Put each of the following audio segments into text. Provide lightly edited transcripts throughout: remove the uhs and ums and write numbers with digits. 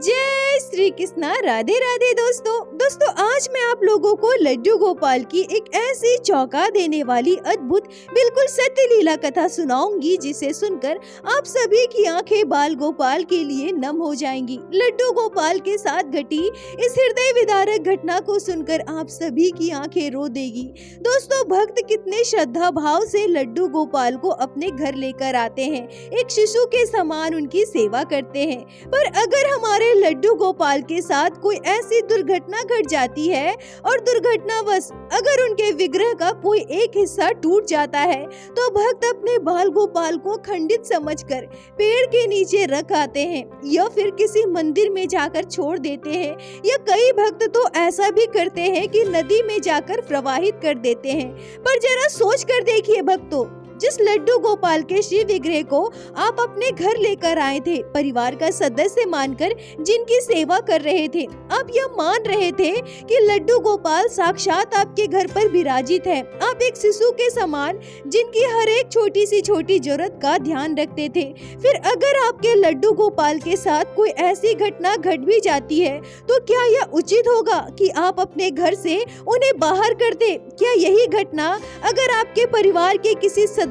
जय श्री कृष्णा। राधे राधे दोस्तों आज मैं आप लोगों को लड्डू गोपाल की एक ऐसी चौंका देने वाली अद्भुत बिल्कुल सत्य लीला कथा सुनाऊंगी जिसे सुनकर आप सभी की आंखें बाल गोपाल के लिए नम हो जाएंगी। लड्डू गोपाल के साथ घटी इस हृदय विदारक घटना को सुनकर आप सभी की आंखें रो देगी। दोस्तों, भक्त कितने श्रद्धा भाव से लड्डू गोपाल को अपने घर लेकर आते हैं, एक शिशु के समान उनकी सेवा करते हैं। पर अगर हमारे लड्डू गोपाल के साथ कोई ऐसी दुर्घटना घट जाती है और दुर्घटनावश अगर उनके विग्रह का कोई एक हिस्सा टूट जाता है तो भक्त अपने बाल गोपाल को खंडित समझकर पेड़ के नीचे रख आते हैं या फिर किसी मंदिर में जाकर छोड़ देते हैं, या कई भक्त तो ऐसा भी करते हैं कि नदी में जाकर प्रवाहित कर देते हैं। पर जरा सोच कर देखिए भक्तों, जिस लड्डू गोपाल के शिव विग्रह को आप अपने घर लेकर आए थे, परिवार का सदस्य मानकर जिनकी सेवा कर रहे थे, आप यह मान रहे थे कि लड्डू गोपाल साक्षात आपके घर पर विराजित है। आप एक शिशु के समान जिनकी हर एक छोटी सी छोटी जरूरत का ध्यान रखते थे। फिर अगर आपके लड्डू गोपाल के साथ कोई ऐसी घटना घट भी जाती है तो क्या यह उचित होगा कि आप अपने घर से उन्हें बाहर कर दे? क्या यही घटना अगर आपके परिवार के किसी सदस्य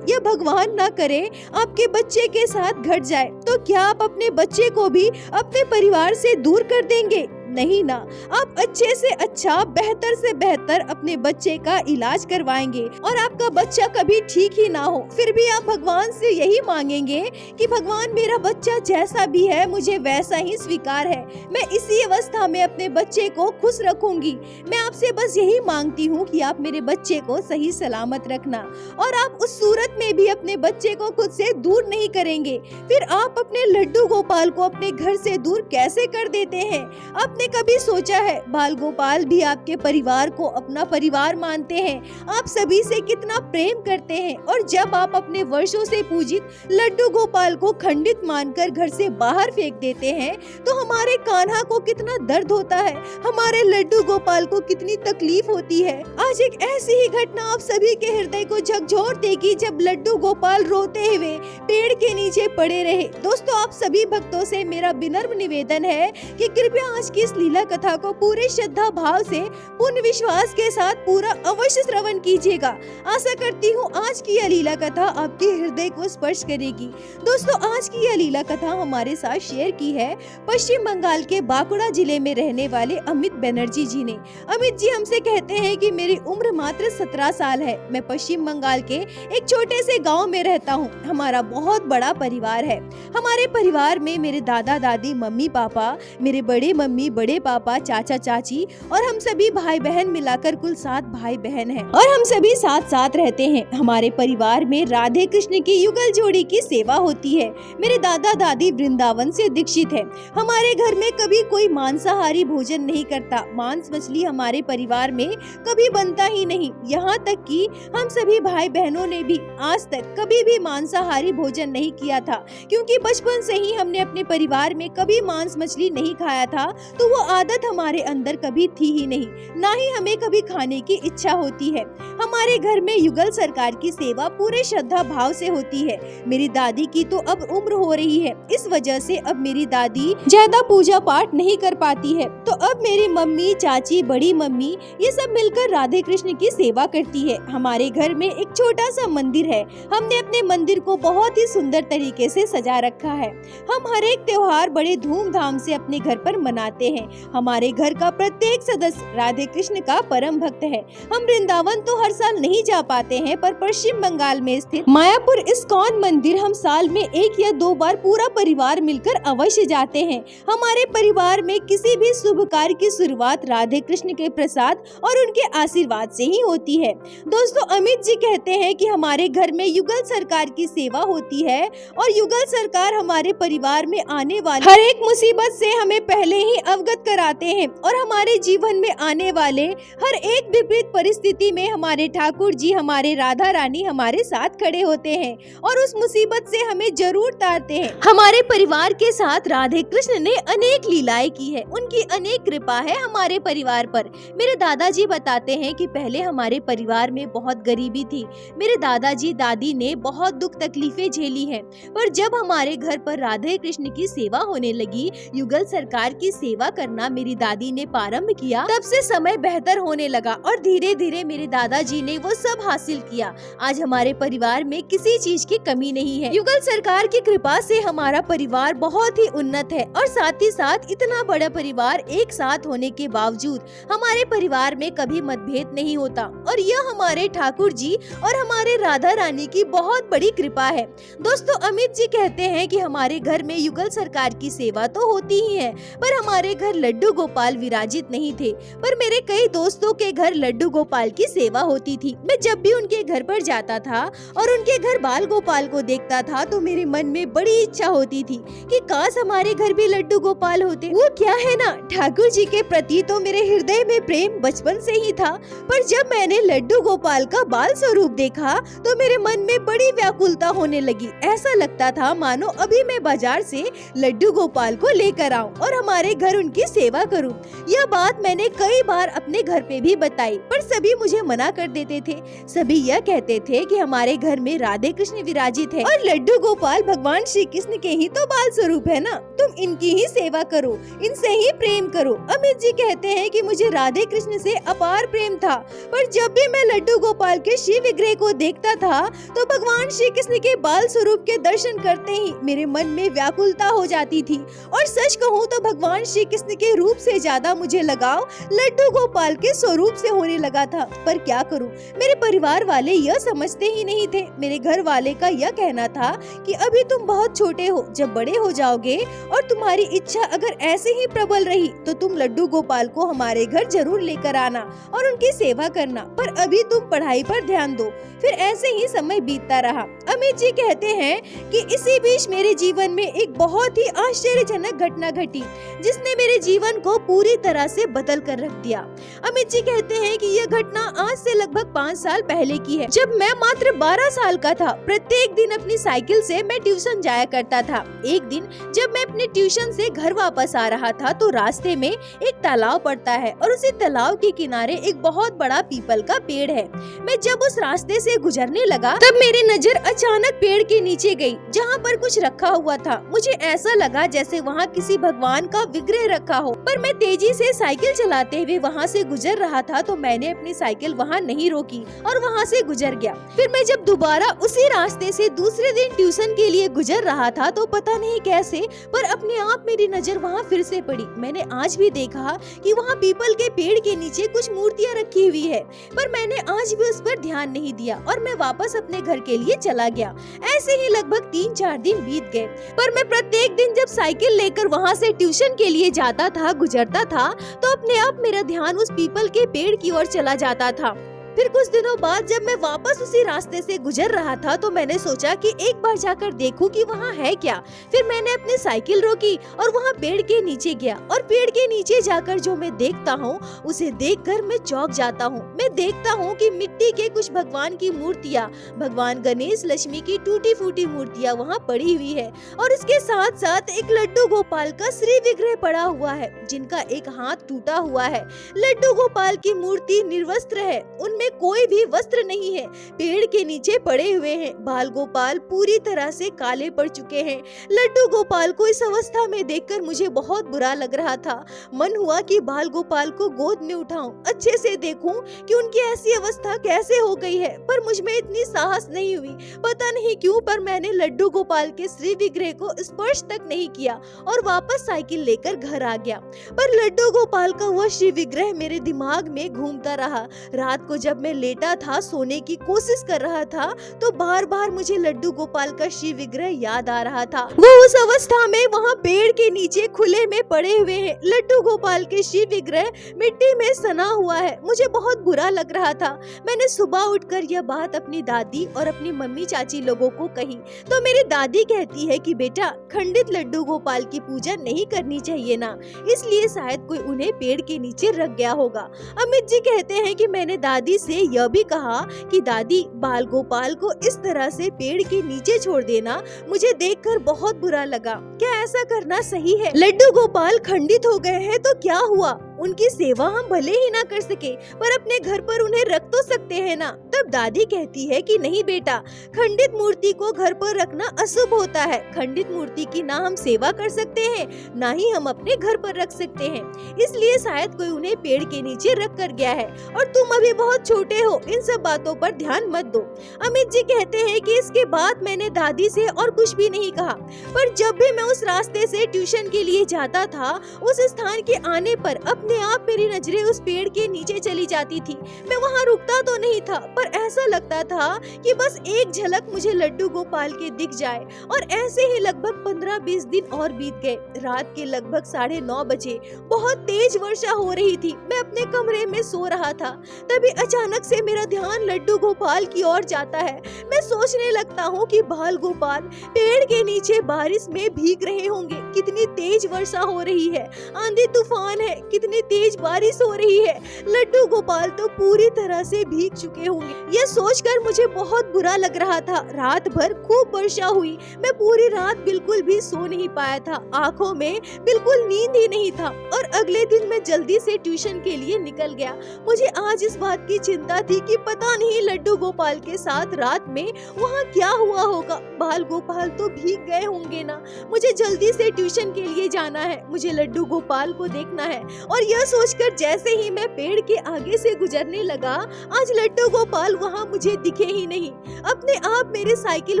या भगवान ना करे आपके बच्चे के साथ घट जाए तो क्या आप अपने बच्चे को भी अपने परिवार से दूर कर देंगे? नहीं ना, आप अच्छे से अच्छा, बेहतर से बेहतर अपने बच्चे का इलाज करवाएंगे और आपका बच्चा कभी ठीक ही ना हो फिर भी आप भगवान से यही मांगेंगे कि भगवान मेरा बच्चा जैसा भी है मुझे वैसा ही स्वीकार है, मैं इसी अवस्था में अपने बच्चे को खुश रखूंगी। मैं आपसे बस यही मांगती हूँ कि आप मेरे बच्चे को सही सलामत रखना। और आप उस सूरत में भी अपने बच्चे को खुद से दूर नहीं करेंगे। फिर आप अपने लड्डू गोपाल को अपने घर से दूर कैसे कर देते हैं? आपने कभी सोचा है बाल गोपाल भी आपके परिवार को अपना परिवार मानते हैं, आप सभी से कितना प्रेम करते हैं, और जब आप अपने वर्षों से पूजित लड्डू गोपाल को खंडित मानकर घर से बाहर फेंक देते हैं तो हमारे कान्हा को कितना दर्द होता है, हमारे लड्डू गोपाल को कितनी तकलीफ होती है। आज एक ऐसी ही घटना आप सभी के हृदय को झकझोर देगी जब लड्डू गोपाल रोते हुए पेड़ के नीचे पड़े रहे। दोस्तों, आप सभी भक्तों से मेरा विनम्र निवेदन है कि कृपया आज की इस लीला कथा को पूरे श्रद्धा भाव से, पूर्ण विश्वास के साथ पूरा अवश्य श्रवण कीजिएगा। आशा करती हूँ आज की यह लीला कथा आपके हृदय को स्पर्श करेगी। दोस्तों, आज की यह लीला कथा हमारे साथ शेयर की है पश्चिम बंगाल के बांकुड़ा जिले में रहने वाले अमित बनर्जी जी ने। अमित जी हमसे कहते हैं कि मेरी उम्र मात्र 17 साल है। मैं पश्चिम बंगाल के एक छोटे से गाँव में रहता हूँ। हमारा बहुत बड़ा परिवार है। हमारे परिवार में मेरे दादा दादी, मम्मी पापा, मेरे बड़े मम्मी, बड़े पापा, चाचा चाची और हम सभी भाई बहन मिलाकर कुल 7 भाई बहन हैं और हम सभी साथ साथ रहते हैं। हमारे परिवार में राधे कृष्ण की युगल जोड़ी की सेवा होती है। मेरे दादा दादी वृंदावन से दीक्षित है। हमारे घर में कभी कोई मांसाहारी भोजन नहीं करता। मांस मछली हमारे परिवार में कभी बनता ही नहीं। यहाँ तक कि हम सभी भाई बहनों ने भी आज तक कभी भी मांसाहारी भोजन नहीं किया था, क्योंकि बचपन से ही हमने अपने परिवार में कभी मांस मछली नहीं खाया था, तो वो आदत हमारे अंदर कभी थी ही नहीं, ना ही हमें कभी खाने की इच्छा होती है। हमारे घर में युगल सरकार की सेवा पूरे श्रद्धा भाव से होती है। मेरी दादी की तो अब उम्र हो रही है, इस वजह से अब मेरी दादी ज्यादा पूजा पाठ नहीं कर पाती है, तो अब मेरी मम्मी, चाची, बड़ी मम्मी ये सब मिलकर राधे कृष्ण की सेवा करती है। हमारे घर में एक छोटा सा मंदिर है। हमने अपने मंदिर को बहुत ही सुंदर तरीके से सजा रखा है। हम हर एक त्योहार बड़े धूमधाम से अपने घर पर मनाते हैं। हमारे घर का प्रत्येक सदस्य राधे कृष्ण का परम भक्त है। हम वृंदावन तो हर साल नहीं जा पाते हैं, पर पश्चिम बंगाल में स्थित मायापुर इस्कॉन मंदिर हम साल में 1 या 2 बार पूरा परिवार मिलकर अवश्य जाते हैं। हमारे परिवार में किसी भी शुभ कार्य की शुरुआत राधे कृष्ण के प्रसाद और उनके आशीर्वाद से ही होती है। दोस्तों, अमित जी कहते हैं कि हमारे घर में युगल सरकार की सेवा होती है और युगल सरकार हमारे परिवार में आने वाली हर एक मुसीबत से हमें पहले ही अवगत कराते हैं और हमारे जीवन में आने वाले हर एक विपरीत परिस्थिति में हमारे ठाकुर जी, हमारे राधा रानी हमारे साथ खड़े होते हैं और उस मुसीबत से हमें जरूर तारते हैं। हमारे परिवार के साथ राधे कृष्ण ने अनेक लीलाएं की है। उनकी अनेक अनेक कृपा है हमारे परिवार पर। मेरे दादाजी बताते हैं कि पहले हमारे परिवार में बहुत गरीबी थी। मेरे दादाजी दादी ने बहुत दुख तकलीफें झेली हैं, पर जब हमारे घर पर राधे कृष्ण की सेवा होने लगी, युगल सरकार की सेवा करना मेरी दादी ने प्रारंभ किया, तब से समय बेहतर होने लगा और धीरे धीरे मेरे दादाजी ने वो सब हासिल किया। आज हमारे परिवार में किसी चीज की कमी नहीं है। युगल सरकार की कृपा से हमारा परिवार बहुत ही उन्नत है और साथ ही साथ इतना बड़ा परिवार एक साथ होने के बावजूद हमारे परिवार में कभी मतभेद नहीं होता और यह हमारे ठाकुर जी और हमारे राधा रानी की बहुत बड़ी कृपा है। दोस्तों, अमित जी कहते हैं कि हमारे घर में युगल सरकार की सेवा तो होती ही है, पर हमारे घर लड्डू गोपाल विराजित नहीं थे। पर मेरे कई दोस्तों के घर लड्डू गोपाल की सेवा होती थी। मैं जब भी उनके घर पर जाता था और उनके घर बाल गोपाल को देखता था तो मेरे मन में बड़ी इच्छा होती थी कि काश हमारे घर भी लड्डू गोपाल होते। वो क्या है ना, ठाकुर जी के प्रति तो मेरे हृदय में प्रेम बचपन से ही था, पर जब मैंने लड्डू गोपाल का बाल स्वरूप देखा तो मेरे मन में बड़ी व्याकुलता होने लगी। ऐसा लगता था मानो अभी मैं बाजार से लड्डू गोपाल को लेकर आऊं और हमारे घर उनकी सेवा करूं। यह बात मैंने कई बार अपने घर पे भी बताई, पर सभी मुझे मना कर देते थे। सभी यह कहते थे कि हमारे घर में राधे कृष्ण विराजित है और लड्डू गोपाल भगवान श्री कृष्ण के ही तो बाल स्वरूप है ना, तुम इनकी ही सेवा करो, इनसे ही प्रेम करो। अमित जी कहते हैं कि मुझे राधे कृष्ण से अपार प्रेम था, पर जब भी मैं लड्डू गोपाल के शिव विग्रह को देखता था तो भगवान श्री कृष्ण के बाल स्वरूप के दर्शन करते ही मेरे मन में व्याकुलता हो जाती थी। और सच कहूँ तो भगवान श्री कृष्ण के रूप से ज्यादा मुझे लगाव लड्डू गोपाल के स्वरूप से होने लगा था। पर क्या करूं, मेरे परिवार वाले यह समझते ही नहीं थे। मेरे घर वाले का यह कहना था कि अभी तुम बहुत छोटे हो, जब बड़े हो जाओगे और तुम्हारी इच्छा अगर ऐसे ही प्रबल रही तो तुम लड्डू गोपाल को हमारे घर जरूर लेकर आना और उनकी सेवा करना, पर अभी तुम पढ़ाई पर ध्यान दो। फिर ऐसे ही समय बीतता रहा। अमित जी कहते हैं कि इसी बीच मेरे जीवन में एक बहुत ही आश्चर्यजनक घटना घटी जिसने मेरे जीवन को पूरी तरह से बदल कर रख दिया। अमित जी कहते हैं कि यह घटना आज से लगभग 5 साल पहले की है, जब मैं मात्र 12 साल का था। प्रत्येक दिन अपनी साइकिल से मैं ट्यूशन जाया करता था। एक दिन जब मैं अपने ट्यूशन से घर वापस आ रहा था तो रास्ते में एक तालाब पड़ता है और उसी तालाब के किनारे एक बहुत बड़ा पीपल का पेड़ है। मैं जब उस रास्ते से गुजरने लगा तब मेरी नजर अचानक पेड़ के नीचे गई जहाँ पर कुछ रखा हुआ था। मुझे ऐसा लगा जैसे वहाँ किसी भगवान का विग्रह रखा हो, पर मैं तेजी से साइकिल चलाते हुए वहाँ से गुजर रहा था तो मैंने अपनी साइकिल वहाँ नहीं रोकी और वहाँ से गुजर गया। फिर मैं जब दोबारा उसी रास्ते से दूसरे दिन ट्यूशन के लिए गुजर रहा था तो पता नहीं कैसे पर अपने आप मेरी नजर वहाँ फिर से पड़ी। मैंने आज भी देखा कि वहाँ पीपल के पेड़ के नीचे कुछ मूर्तियाँ रखी हुई है, पर मैंने आज भी उस पर ध्यान नहीं दिया और मैं वापस अपने घर के लिए चला गया। ऐसे ही लगभग 3-4 दिन बीत गए, पर मैं प्रत्येक दिन जब साइकिल लेकर वहाँ से ट्यूशन के लिए जाता था, गुजरता था, तो अपने आप मेरा ध्यान उस पीपल के पेड़ की ओर चला जाता था। फिर कुछ दिनों बाद जब मैं वापस उसी रास्ते से गुजर रहा था तो मैंने सोचा कि एक बार जाकर देखूं कि वहाँ है क्या। फिर मैंने अपनी साइकिल रोकी और वहाँ पेड़ के नीचे गया और पेड़ के नीचे जाकर जो मैं देखता हूँ उसे देखकर मैं चौंक जाता हूँ। मैं देखता हूँ कि मिट्टी के कुछ भगवान की मूर्तियाँ, भगवान गणेश लक्ष्मी की टूटी फूटी मूर्तियाँ वहाँ पड़ी हुई है और इसके साथ साथ एक लड्डू गोपाल का श्री विग्रह पड़ा हुआ है जिनका एक हाथ टूटा हुआ है। लड्डू गोपाल की मूर्ति निर्वस्त्र है, उनमें कोई भी वस्त्र नहीं है, पेड़ के नीचे पड़े हुए हैं। बाल गोपाल पूरी तरह से काले पड़ चुके हैं। लड्डू गोपाल को इस अवस्था में देखकर मुझे बहुत बुरा लग रहा था। मन हुआ कि बाल गोपाल को गोद में उठाऊं, अच्छे से देखूं कि उनकी ऐसी अवस्था कैसे हो गई है, पर मुझ में इतनी साहस नहीं हुई। पता नहीं क्यों पर मैंने लड्डू गोपाल के श्री विग्रह को स्पर्श तक नहीं किया और वापस साइकिल लेकर घर आ गया। पर लड्डू गोपाल का वह श्री विग्रह मेरे दिमाग में घूमता रहा। रात को जब मैं लेटा था, सोने की कोशिश कर रहा था, तो बार बार मुझे लड्डू गोपाल का शिव विग्रह याद आ रहा था। वो उस अवस्था में वहाँ पेड़ के नीचे खुले में पड़े हुए हैं। लड्डू गोपाल के शिव विग्रह मिट्टी में सना हुआ है। मुझे बहुत बुरा लग रहा था। मैंने सुबह उठकर यह बात अपनी दादी और अपनी मम्मी चाची लोगों को कही, तो मेरी दादी कहती है कि बेटा, खंडित लड्डू गोपाल की पूजा नहीं करनी चाहिए ना, इसलिए शायद कोई उन्हें पेड़ के नीचे रख गया होगा। अमित जी कहते हैं कि मैंने दादी से यह भी कहा कि दादी, बाल गोपाल को इस तरह से पेड़ के नीचे छोड़ देना मुझे देखकर बहुत बुरा लगा। क्या ऐसा करना सही है। लड्डू गोपाल खंडित हो गए हैं तो क्या हुआ, उनकी सेवा हम भले ही ना कर सके पर अपने घर पर उन्हें रख तो सकते हैं ना। तब दादी कहती है कि नहीं बेटा, खंडित मूर्ति को घर पर रखना अशुभ होता है। खंडित मूर्ति की ना हम सेवा कर सकते हैं, ना ही हम अपने घर पर रख सकते हैं, इसलिए शायद कोई उन्हें पेड़ के नीचे रख कर गया है और तुम अभी बहुत छोटे हो, इन सब बातों पर ध्यान मत दो। अमित जी कहते हैं कि इसके बाद मैंने दादी से और कुछ भी नहीं कहा, पर जब भी मैं उस रास्ते से ट्यूशन के लिए जाता था, उस स्थान के आने पर अपने आप मेरी नजरें उस पेड़ के नीचे चली जाती थी। मैं वहाँ रुकता तो नहीं था, पर ऐसा लगता था कि बस एक झलक मुझे लड्डू गोपाल के दिख जाए। और ऐसे ही लगभग 15-20 दिन और बीत गए। रात के लगभग 9:30 बजे बहुत तेज वर्षा हो रही थी। मैं अपने कमरे में सो रहा था, तभी अचानक से मेरा ध्यान लड्डू गोपाल की ओर जाता है। मैं सोचने लगता हूँ कि बाल गोपाल पेड़ के नीचे बारिश में भीग रहे होंगे। कितनी तेज वर्षा हो रही है, आंधी तूफान है, कितनी तेज बारिश हो रही है। लड्डू गोपाल तो पूरी तरह से भीग चुके होंगे। यह सोचकर मुझे बहुत बुरा लग रहा था। रात भर खूब वर्षा हुई। मैं पूरी रात बिल्कुल भी सो नहीं पाया था, आंखों में बिल्कुल नींद ही नहीं था। और अगले दिन मैं जल्दी से ट्यूशन के लिए निकल गया। मुझे आज इस बात की चिंता थी कि पता नहीं लड्डू गोपाल के साथ रात में वहाँ क्या हुआ होगा। बाल गोपाल तो भीग गए होंगे ना। मुझे जल्दी से ट्यूशन के लिए जाना है, मुझे लड्डू गोपाल को देखना है। और यह सोचकर जैसे ही मैं पेड़ के आगे से गुजरने लगा, आज लड्डू गोपाल वहाँ मुझे दिखे ही नहीं। अपने आप मेरी साइकिल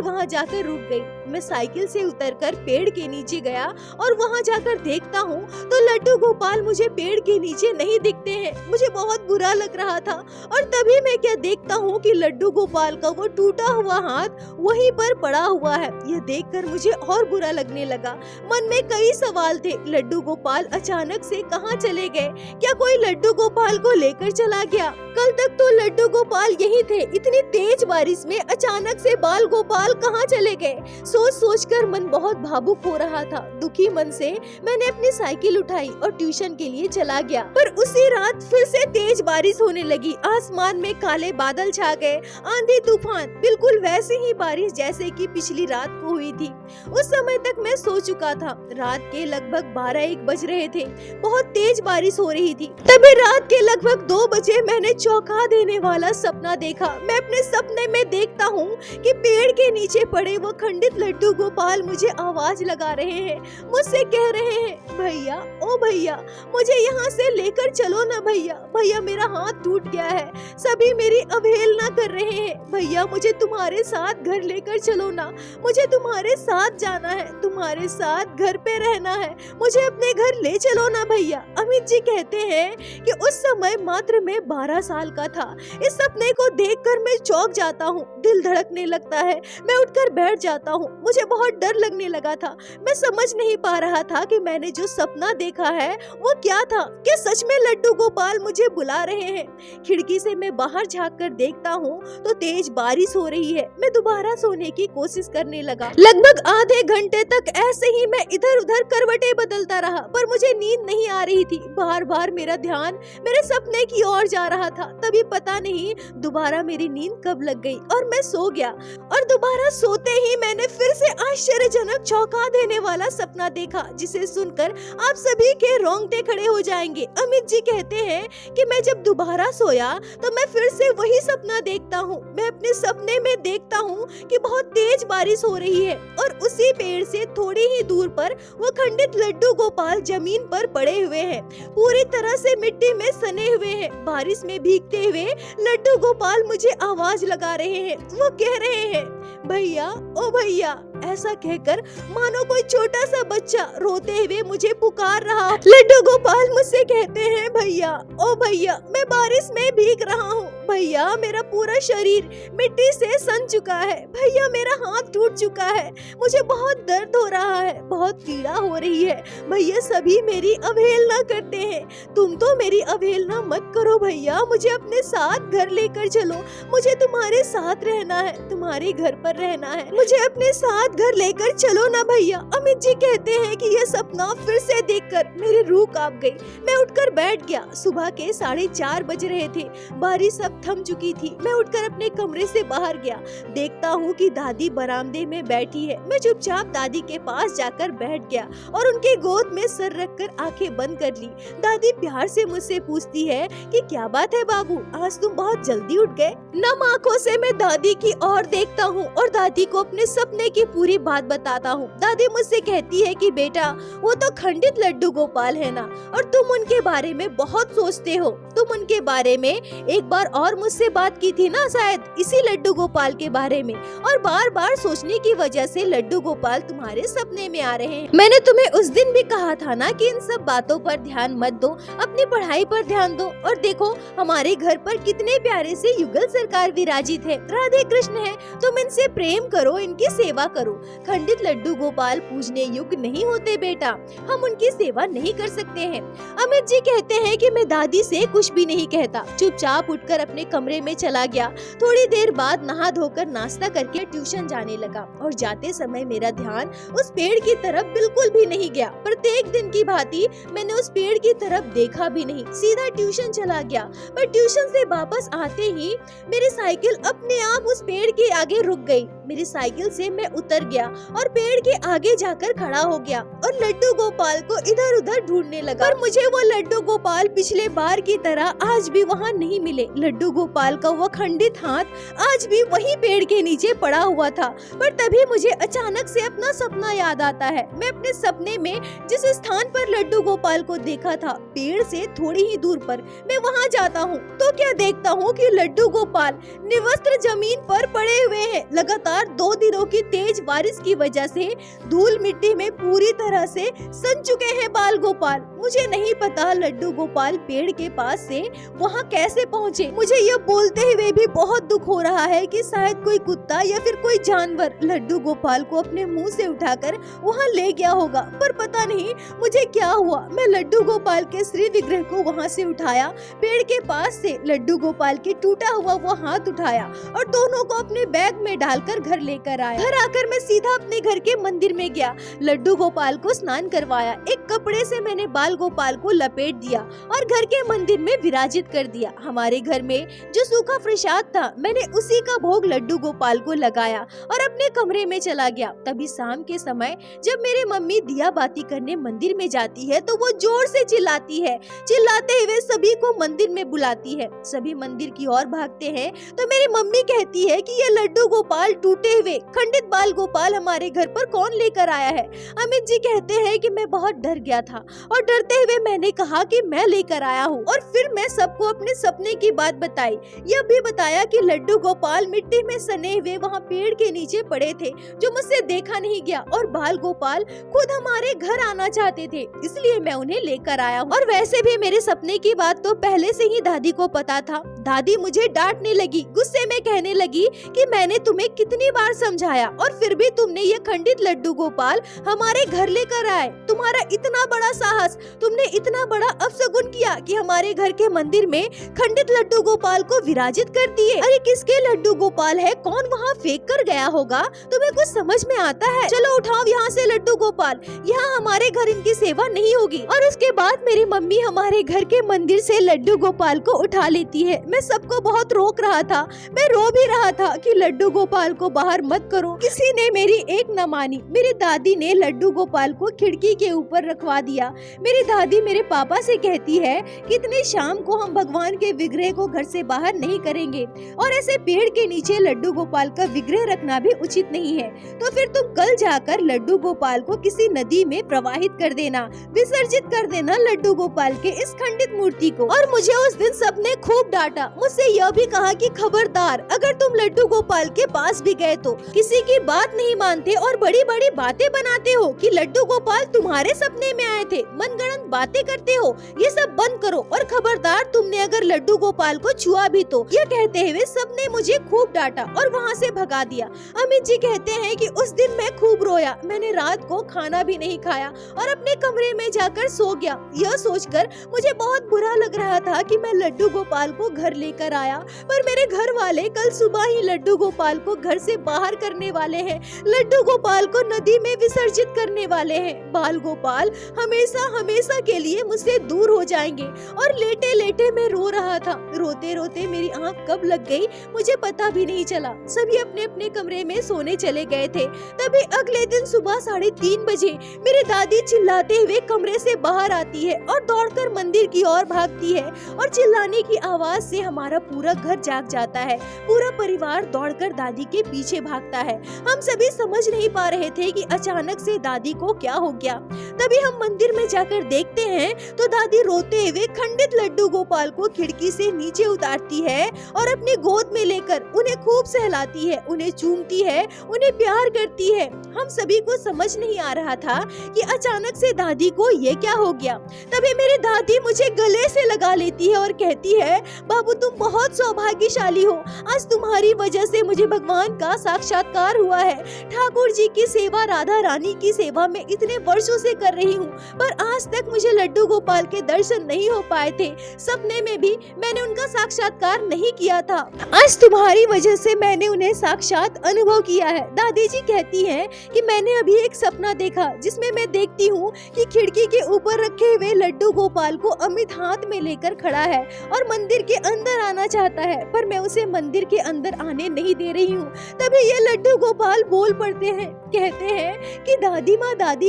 वहाँ जाकर रुक गई। मैं साइकिल से उतरकर पेड़ के नीचे गया और वहाँ जाकर देखता हूँ तो लड्डू गोपाल मुझे पेड़ के नीचे नहीं दिखते हैं। मुझे बहुत बुरा लग रहा था। और तभी मैं क्या देखता हूँ कि लड्डू गोपाल का वो टूटा हुआ हाथ वहीं पर पड़ा हुआ है। यह देखकर मुझे और बुरा लगने लगा। मन में कई सवाल थे। लड्डू गोपाल अचानक से कहाँ चले गए? क्या कोई लड्डू गोपाल को लेकर चला गया? कल तक तो लड्डू गोपाल यही थे। इतनी तेज बारिश में अचानक से बाल गोपाल कहाँ चले गए? सोचकर मन बहुत भावुक हो रहा था। दुखी मन से मैंने अपनी साइकिल उठाई और ट्यूशन के लिए चला गया। पर उसी रात फिर से तेज बारिश होने लगी। आसमान में काले बादल छा गए, आंधी तूफान, बिल्कुल वैसी ही बारिश जैसे कि पिछली रात को हुई थी। उस समय तक मैं सो चुका था। रात के लगभग 12-1 बज रहे थे। बहुत तेज बारिश हो रही थी। तभी रात के लगभग 2 बजे मैंने चौंका देने वाला सपना देखा। मैं अपने सपने में देखता हूँ कि पेड़ के नीचे पड़े वो खंडित लड्डू गोपाल मुझे आवाज लगा रहे हैं, मुझसे कह रहे हैं, भैया, ओ भैया, मुझे यहाँ से लेकर चलो ना भैया। भैया मेरा हाथ टूट गया है, सभी मेरी अवहेलना कर रहे हैं। भैया मुझे तुम्हारे साथ घर लेकर चलो ना, मुझे तुम्हारे साथ जाना है, तुम्हारे साथ घर पे रहना है, मुझे अपने घर ले चलो ना भैया। अमित जी कहते हैं कि उस समय मात्र मैं 12 साल का था। इस सपने को देखकर मैं चौंक जाता हूँ, दिल धड़कने लगता है। मैं उठकर बैठ जाता हूँ। मुझे बहुत डर लगने लगा था। मैं समझ नहीं पा रहा था कि मैंने जो सपना देखा है वो क्या था। क्या सच में लड्डू गोपाल मुझे बुला रहे हैं? खिड़की से मैं बाहर झांक कर देखता हूँ तो तेज बारिश हो रही है। मैं दोबारा सोने की कोशिश करने लगा। लगभग आधे घंटे तक ऐसे ही मैं इधर उधर करवटें बदलता रहा, पर मुझे नींद नहीं आ रही थी। बार बार मेरा ध्यान मेरे सपने की ओर जा रहा था। तभी पता नहीं दोबारा मेरी नींद कब लग गई और मैं सो गया। और दोबारा सोते ही मैंने फिर से आश्चर्यजनक चौंका देने वाला सपना देखा, जिसे सुनकर आप सभी के रोंगटे खड़े हो जाएंगे। अमित जी कहते हैं कि मैं जब दोबारा सोया तो मैं फिर से वही सपना देखता हूँ। मैं अपने सपने में देखता हूँ कि बहुत तेज बारिश हो रही है और उसी पेड़ से थोड़ी ही दूर पर वो खंडित लड्डू गोपाल जमीन पर पड़े हुए हैं, पूरी तरह से मिट्टी में सने हुए हैं। बारिश में भीगते हुए लड्डू गोपाल मुझे आवाज लगा रहे हैं। वो कह रहे हैं, भैया, ओ भैया। ऐसा कहकर मानो कोई छोटा सा बच्चा रोते हुए मुझे पुकार रहा। लड्डू गोपाल मुझसे कहते हैं, भैया, ओ भैया, मैं बारिश में भीग रहा हूँ। भैया मेरा पूरा शरीर मिट्टी से सन चुका है। भैया मेरा हाथ टूट चुका है। मुझे बहुत दर्द हो रहा है, बहुत पीड़ा हो रही है। भैया सभी मेरी अवहेलना करते हैं। तुम तो मेरी अवहेलना मत करो भैया, मुझे अपने साथ घर लेकर चलो। मुझे तुम्हारे साथ रहना है, तुम्हारे घर पर रहना है। मुझे अपने साथ साथ घर लेकर चलो ना भैया। अमित जी कहते हैं कि यह सपना फिर से देखकर मेरी रूह कांप गई। मैं उठकर बैठ गया। सुबह के 4:30 बज रहे थे। बारिश अब थम चुकी थी। मैं उठकर अपने कमरे से बाहर गया। देखता हूँ कि दादी बरामदे में बैठी है। मैं चुपचाप दादी के पास जाकर बैठ गया और उनके गोद में सर रखकर आंखें बंद कर ली। दादी प्यार से मुझसे पूछती है कि क्या बात है बाबू, आज तुम बहुत जल्दी उठ गए। नम आंखों से मैं दादी की ओर देखता हूँ और दादी को अपने सपने की पूरी बात बताता हूँ। दादी मुझसे कहती है कि बेटा, वो तो खंडित लड्डू गोपाल है ना, और तुम उनके बारे में बहुत सोचते हो। तुम उनके बारे में एक बार और मुझसे बात की थी ना, शायद इसी लड्डू गोपाल के बारे में, और बार बार सोचने की वजह से लड्डू गोपाल तुम्हारे सपने में आ रहे हैं। मैंने तुम्हें उस दिन भी कहा था ना कि इन सब बातों पर ध्यान मत दो, अपनी पढ़ाई पर ध्यान दो। और देखो हमारे घर पर कितने प्यारे से युगल सरकार विराजित है, राधे कृष्ण है। तुम इनसे प्रेम करो, इनकी सेवा करो। खंडित लड्डू गोपाल पूजने योग्य नहीं होते बेटा, हम उनकी सेवा नहीं कर सकते हैं। अमित जी कहते हैं कि मैं दादी से कुछ भी नहीं कहता, चुपचाप उठकर अपने कमरे में चला गया। थोड़ी देर बाद नहा धोकर नाश्ता करके ट्यूशन जाने लगा और जाते समय मेरा ध्यान उस पेड़ की तरफ बिल्कुल भी नहीं गया। प्रत्येक दिन की भांति मैंने उस पेड़ की तरफ देखा भी नहीं, सीधा ट्यूशन चला गया। पर ट्यूशन से वापस आते ही मेरी साइकिल अपने आप उस पेड़ के आगे रुक गई। मेरी साइकिल से मैं उतर गया और पेड़ के आगे जाकर खड़ा हो गया और लड्डू गोपाल को इधर उधर ढूंढने लगा। पर मुझे वो लड्डू गोपाल पिछले बार की तरह आज भी वहाँ नहीं मिले। लड्डू गोपाल का वो खंडित हाथ आज भी वही पेड़ के नीचे पड़ा हुआ था। पर तभी मुझे अचानक से अपना सपना याद आता है। मैं अपने सपने में जिस स्थान पर लड्डू गोपाल को देखा था, पेड़ से थोड़ी ही दूर पर, मैं वहाँ जाता हूँ तो क्या देखता हूँ कि लड्डू गोपाल निवस्त्र जमीन पर पड़े हुए हैं। लगातार 2 दिनों की तेज बारिश की वजह से धूल मिट्टी में पूरी तरह से सन चुके हैं बाल गोपाल। मुझे नहीं पता लड्डू गोपाल पेड़ के पास से वहाँ कैसे पहुँचे। मुझे यह बोलते हुए भी बहुत दुख हो रहा है कि शायद कोई कुत्ता या फिर कोई जानवर लड्डू गोपाल को अपने मुंह से उठाकर वहाँ ले गया होगा। पर पता नहीं मुझे क्या हुआ, मैं लड्डू गोपाल के श्री विग्रह को वहाँ से उठाया, पेड़ के पास से लड्डू गोपाल के टूटा हुआ वो हाथ उठाया और दोनों को अपने बैग में डालकर घर लेकर आया। घर आकर मैं सीधा अपने घर के मंदिर में गया। लड्डू गोपाल को स्नान करवाया, एक कपड़े से मैंने बाल गोपाल को लपेट दिया और घर के मंदिर में विराजित कर दिया। हमारे घर में जो सूखा प्रसाद था, मैंने उसी का भोग लड्डू गोपाल को लगाया और अपने कमरे में चला गया। तभी शाम के समय जब मेरी मम्मी दिया बाती करने मंदिर में जाती है तो वो जोर से चिल्लाती है। चिल्लाते हुए सभी को मंदिर में बुलाती है। सभी मंदिर की ओर भागते हैं तो मेरी मम्मी कहती है कि ये लड्डू गोपाल टूटे हुए खंडित बाल गोपाल हमारे घर पर कौन लेकर आया है। अमित जी कहते हैं कि मैं बहुत डर गया था और डरते हुए मैंने कहा कि मैं लेकर आया हूँ। और फिर मैं सबको अपने सपने की बात बताई। यह भी बताया कि लड्डू गोपाल मिट्टी में सने हुए वहाँ पेड़ के नीचे पड़े थे, जो मुझसे देखा नहीं गया, और बाल गोपाल खुद हमारे घर आना चाहते थे, इसलिए मैं उन्हें लेकर आया हूँ। और वैसे भी मेरे सपने की बात तो पहले से ही दादी को पता था। दादी मुझे डांटने लगी, गुस्से में कहने लगी कि मैंने तुम्हें कितनी बार समझाया और फिर भी तुमने ये खंडित लड्डू गोपाल हमारे घर लेकर आए। तुम्हारा इतना बड़ा साहस, तुमने इतना बड़ा अपशगुन किया कि हमारे घर के मंदिर में खंडित लड्डू गोपाल को विराजित कर दिए। अरे किसके लड्डू गोपाल है, कौन वहाँ फेंक कर गया होगा? तुम्हें कुछ समझ में आता है? चलो उठाओ यहाँ से लड्डू गोपाल, यहाँ हमारे घर इनकी सेवा नहीं होगी। और उसके बाद मेरी मम्मी हमारे घर के मंदिर से लड्डू गोपाल को उठा लेती है। मैं सबको बहुत रोक रहा था, मैं रो भी रहा था कि लड्डू गोपाल को बाहर मत करो। किसी ने मेरी एक न मानी। मेरी दादी ने लड्डू गोपाल को खिड़की के ऊपर रखवा दिया। मेरी दादी मेरे पापा से कहती है कि इतनी शाम को हम भगवान के विग्रह को घर से बाहर नहीं करेंगे और ऐसे पेड़ के नीचे लड्डू गोपाल का विग्रह रखना भी उचित नहीं है। तो फिर तुम कल जाकर लड्डू गोपाल को किसी नदी में प्रवाहित कर देना, विसर्जित कर देना लड्डू गोपाल के इस खंडित मूर्ति को। और मुझे उस दिन सबने खूब डांटा। मुझसे यह भी कहा कि खबरदार, अगर तुम लड्डू गोपाल के पास भी गए तो किसी की बात नहीं मानते और बड़ी बड़ी बातें बनाते हो कि लड्डू गोपाल तुम्हारे सपने में आए थे, मनगढ़ंत बातें करते हो, ये सब बंद करो। और खबरदार, तुमने अगर लड्डू गोपाल को छुआ भी तो। यह कहते हुए सबने मुझे खूब डांटा और वहाँ से भगा दिया। अमित जी कहते हैं कि उस दिन मैं खूब रोया। मैंने रात को खाना भी नहीं खाया और अपने कमरे में जाकर सो गया। यह सोचकर मुझे बहुत बुरा लग रहा था कि मैं लड्डू गोपाल को घर घर लेकर आया, पर मेरे घर वाले कल सुबह ही लड्डू गोपाल को घर से बाहर करने वाले हैं। लड्डू गोपाल को नदी में विसर्जित करने वाले हैं। बाल गोपाल हमेशा हमेशा के लिए मुझसे दूर हो जाएंगे। और लेटे लेटे मैं रो रहा था। रोते रोते मेरी आंख कब लग गई मुझे पता भी नहीं चला। सभी अपने अपने कमरे में सोने चले गए थे। तभी अगले दिन सुबह 3:30 बजे मेरी दादी चिल्लाते हुए कमरे से बाहर आती है और दौड़कर मंदिर की ओर भागती है। और चिल्लाने की आवाज से हमारा पूरा घर जाग जाता है। पूरा परिवार दौड़कर दादी के पीछे भागता है। हम सभी समझ नहीं पा रहे थे कि अचानक से दादी को क्या हो गया। तभी हम मंदिर में जाकर देखते हैं तो दादी रोते हुए खंडित लड्डू गोपाल को खिड़की से नीचे उतारती है और अपनी गोद में लेकर उन्हें खूब सहलाती है, उन्हें चूमती है, उन्हें प्यार करती है। हम सभी को समझ नहीं आ रहा था कि अचानक से दादी को ये क्या हो गया। तभी मेरी दादी मुझे गले से लगा लेती है और कहती है, बाबू तुम बहुत सौभाग्यशाली हो। आज तुम्हारी वजह से मुझे भगवान का साक्षात्कार हुआ है। ठाकुर जी की सेवा, राधा रानी की सेवा में इतने वर्षों से कर रही हूँ, पर आज तक मुझे लड्डू गोपाल के दर्शन नहीं हो पाए थे। सपने में भी मैंने उनका साक्षात्कार नहीं किया था। आज तुम्हारी वजह से मैंने उन्हें साक्षात अनुभव किया है। दादी जी कहती हैं कि मैंने अभी एक सपना देखा जिसमें मैं देखती हूँ कि खिड़की के ऊपर रखे हुए लड्डू गोपाल को अमित हाथ में लेकर खड़ा है और मंदिर के अंदर आना चाहता है, पर मैं उसे मंदिर के अंदर आने नहीं दे रही हूँ। तभी ये लड्डू गोपाल बोल पड़ते हैं, कहते हैं कि दादी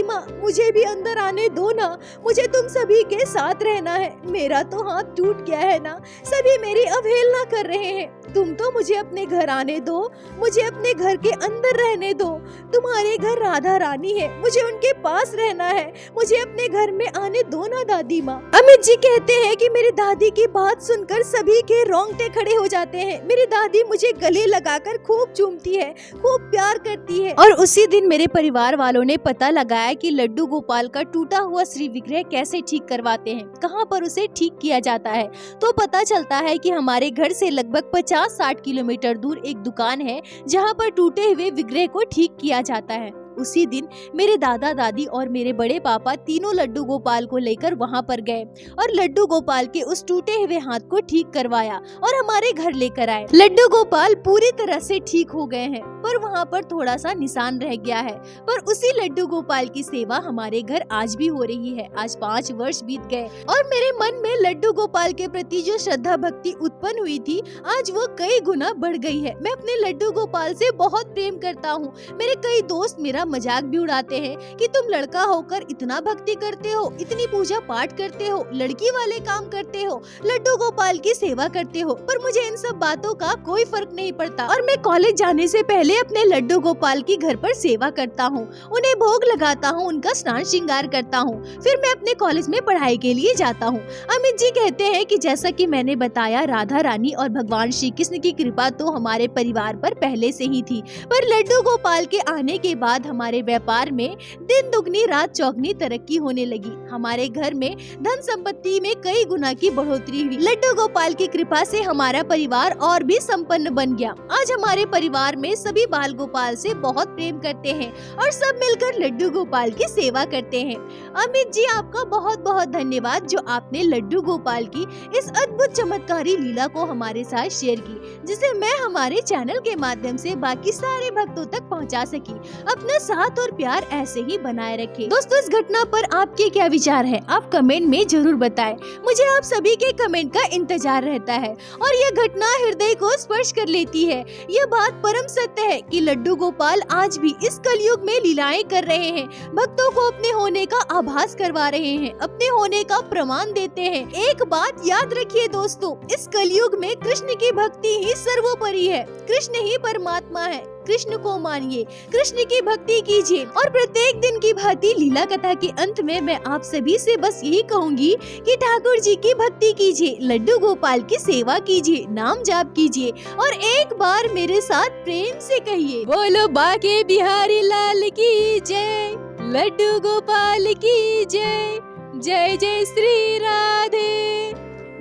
माँ मुझे भी अंदर आने दो ना, मुझे तुम सभी के साथ रहना है। मेरा तो हाथ टूट गया है ना, सभी मेरी अवहेलना कर रहे हैं। तुम तो मुझे अपने घर आने दो, मुझे अपने घर के अंदर रहने दो। तुम्हारे घर राधा रानी है, मुझे उनके पास रहना है, मुझे अपने घर में आने दो ना दादी माँ। अमित जी कहते हैं कि मेरी दादी की बात सुनकर सभी के रोंगटे खड़े हो जाते हैं। मेरी दादी मुझे गले लगाकर खूब चूमती है, खूब प्यार करती है। और उसी दिन मेरे परिवार वालों ने पता लगाया कि लड्डू गोपाल का टूटा हुआ श्री विग्रह कैसे ठीक करवाते हैं, कहाँ पर उसे ठीक किया जाता है। तो पता चलता है कि हमारे घर से लगभग 50-60 किलोमीटर दूर एक दुकान है जहाँ पर टूटे हुए विग्रह को ठीक किया जाता है। उसी दिन मेरे दादा दादी और मेरे बड़े पापा तीनों लड्डू गोपाल को लेकर वहाँ पर गए और लड्डू गोपाल के उस टूटे हुए हाथ को ठीक करवाया और हमारे घर लेकर आए। लड्डू गोपाल पूरी तरह से ठीक हो गए हैं, पर वहाँ पर थोड़ा सा निशान रह गया है। पर उसी लड्डू गोपाल की सेवा हमारे घर आज भी हो रही है। आज 5 वर्ष बीत गए और मेरे मन में लड्डू गोपाल के प्रति जो श्रद्धा भक्ति उत्पन्न हुई थी, आज वो कई गुना बढ़ गई है। मैं अपने लड्डू गोपाल से बहुत प्रेम करता हूँ। मेरे कई दोस्त मेरा मजाक भी उड़ाते हैं कि तुम लड़का होकर इतना भक्ति करते हो, इतनी पूजा पाठ करते हो, लड़की वाले काम करते हो, लड्डू गोपाल की सेवा करते हो। पर मुझे इन सब बातों का कोई फर्क नहीं पड़ता और मैं कॉलेज जाने से पहले अपने लड्डू गोपाल की घर पर सेवा करता हूँ, उन्हें भोग लगाता हूँ, उनका स्नान श्रृंगार करता हूँ, फिर मैं अपने कॉलेज में पढ़ाई के लिए जाता हूँ। अमित जी कहते हैं कि जैसा कि मैंने बताया, राधा रानी और भगवान श्री कृष्ण की कृपा तो हमारे परिवार पर पहले से ही थी, पर लड्डू गोपाल के आने के बाद हमारे व्यापार में दिन दुगनी रात चौगनी तरक्की होने लगी। हमारे घर में धन संपत्ति में कई गुना की बढ़ोतरी हुई। लड्डू गोपाल की कृपा से हमारा परिवार और भी संपन्न बन गया। आज हमारे परिवार में सभी बाल गोपाल से बहुत प्रेम करते हैं और सब मिलकर लड्डू गोपाल की सेवा करते हैं। अमित जी, आपका बहुत बहुत धन्यवाद जो आपने लड्डू गोपाल की इस अद्भुत चमत्कारी लीला को हमारे साथ शेयर की, जिसे मैं हमारे चैनल के माध्यम से बाकी सारे भक्तों तक पहुंचा सकी। अपना साथ और प्यार ऐसे ही बनाए रखें। दोस्तों, इस घटना पर आपके क्या विचार है, आप कमेंट में जरूर बताएं। मुझे आप सभी के कमेंट का इंतजार रहता है और यह घटना हृदय को स्पर्श कर लेती है। यह बात परम सत्य है कि लड्डू गोपाल आज भी इस कलयुग में लीलाएं कर रहे हैं, भक्तों को अपने होने का आभास करवा रहे हैं, अपने होने का प्रमाण देते हैं। एक बात याद रखिए दोस्तों, इस कलयुग में कृष्ण की भक्ति ही सर्वोपरि है। कृष्ण ही परमात्मा है। कृष्ण को मानिए, कृष्ण की भक्ति कीजिए और प्रत्येक दिन की भांति लीला कथा के अंत में मैं आप सभी से बस यही कहूंगी कि ठाकुर जी की भक्ति कीजिए, लड्डू गोपाल की सेवा कीजिए, नाम जाप कीजिए और एक बार मेरे साथ प्रेम से कहिए, बोलो बाके बिहारी लाल की जय, लड्डू गोपाल की जय, जय जय श्री राधे।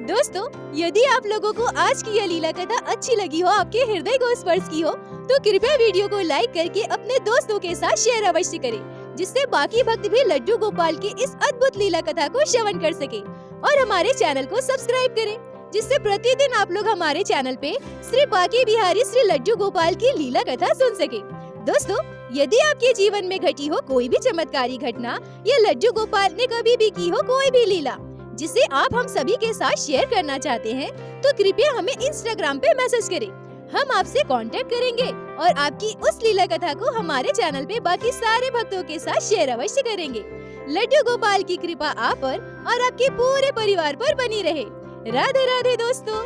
दोस्तों, यदि आप लोगों को आज की यह लीला कथा अच्छी लगी हो, आपके हृदय को स्पर्श की हो, तो कृपया वीडियो को लाइक करके अपने दोस्तों के साथ शेयर अवश्य करें, जिससे बाकी भक्त भी लड्डू गोपाल की इस अद्भुत लीला कथा को श्रवण कर सके और हमारे चैनल को सब्सक्राइब करें। जिससे प्रतिदिन आप लोग हमारे चैनल पे श्री बांके बिहारी श्री लड्डू गोपाल की लीला कथा सुन सके। दोस्तों, यदि आपके जीवन में घटी हो कोई भी चमत्कारी घटना या लड्डू गोपाल ने कभी भी की हो कोई भी लीला जिसे आप हम सभी के साथ शेयर करना चाहते हैं, तो कृपया हमें इंस्टाग्राम पे मैसेज करें। हम आपसे कांटेक्ट करेंगे और आपकी उस लीला कथा को हमारे चैनल पे बाकी सारे भक्तों के साथ शेयर अवश्य करेंगे। लड्डू गोपाल की कृपा आप पर और आपके पूरे परिवार पर बनी रहे। राधे राधे दोस्तों।